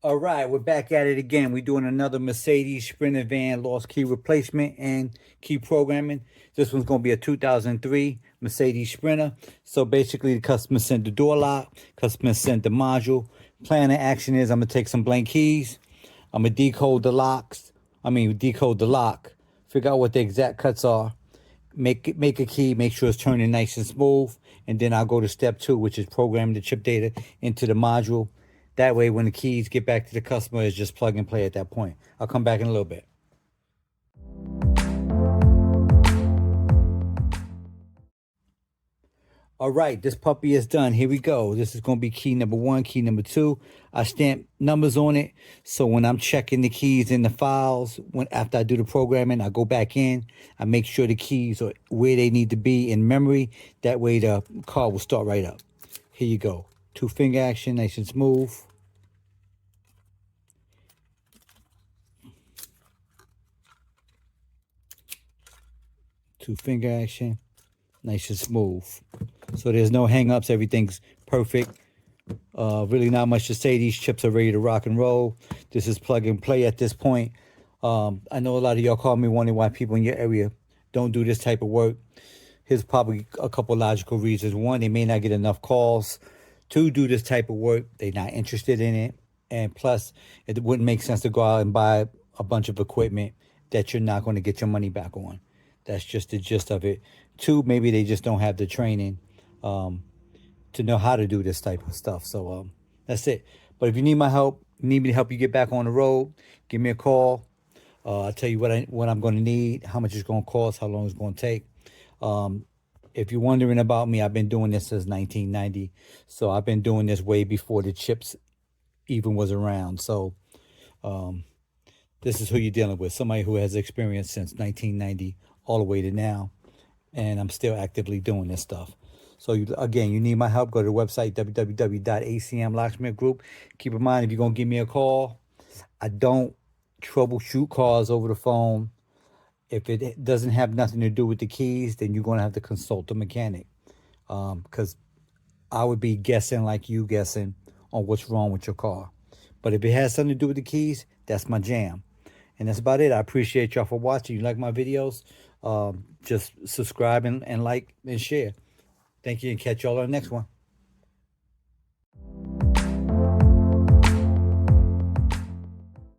All right, we're back at it again. We're doing another Mercedes Sprinter van lost key replacement and key programming. This one's going to be a 2003 Mercedes Sprinter. So basically, the customer sent the door lock, customer sent the module. Plan of action is I'm going to take some blank keys. I'm going to decode the decode the lock, figure out what the exact cuts are, make a key, make sure it's turning nice and smooth, and then I'll go to step 2, which is programming the chip data into the module. That way, when the keys get back to the customer, it's just plug and play at that point. I'll come back in a little bit. All right, this puppy is done. Here we go. This is going to be key number 1, key number 2. I stamp numbers on it. So when I'm checking the keys in the files, after I do the programming, I go back in. I make sure the keys are where they need to be in memory. That way the car will start right up. Here you go. 2-finger action, nice and smooth. Two-finger action, nice and smooth. So there's no hang-ups, everything's perfect. Really not much to say. These chips are ready to rock and roll. This is plug and play at this point. I know a lot of y'all call me wondering why people in your area don't do this type of work. Here's probably a couple logical reasons. 1, they may not get enough calls to do this type of work. They're not interested in it. And plus, it wouldn't make sense to go out and buy a bunch of equipment that you're not going to get your money back on. That's just the gist of it. 2, maybe they just don't have the training to know how to do this type of stuff. So that's it. But if you need my help, need me to help you get back on the road, give me a call. I'll tell you what I'm going to need, how much it's going to cost, how long it's going to take. If you're wondering about me, I've been doing this since 1990. So I've been doing this way before the chips even was around. So this is who you're dealing with, somebody who has experience since 1990 all the way to now. And I'm still actively doing this stuff. So again, you need my help, go to the website, www.ACM Locksmith Group. Keep in mind, if you're going to give me a call, I don't troubleshoot cars over the phone. If it doesn't have nothing to do with the keys, then you're going to have to consult a mechanic. Because I would be guessing like you guessing on what's wrong with your car. But if it has something to do with the keys, that's my jam. And that's about it. I appreciate y'all for watching. You like my videos? Just subscribe and like and share. Thank you, and catch y'all on the next one.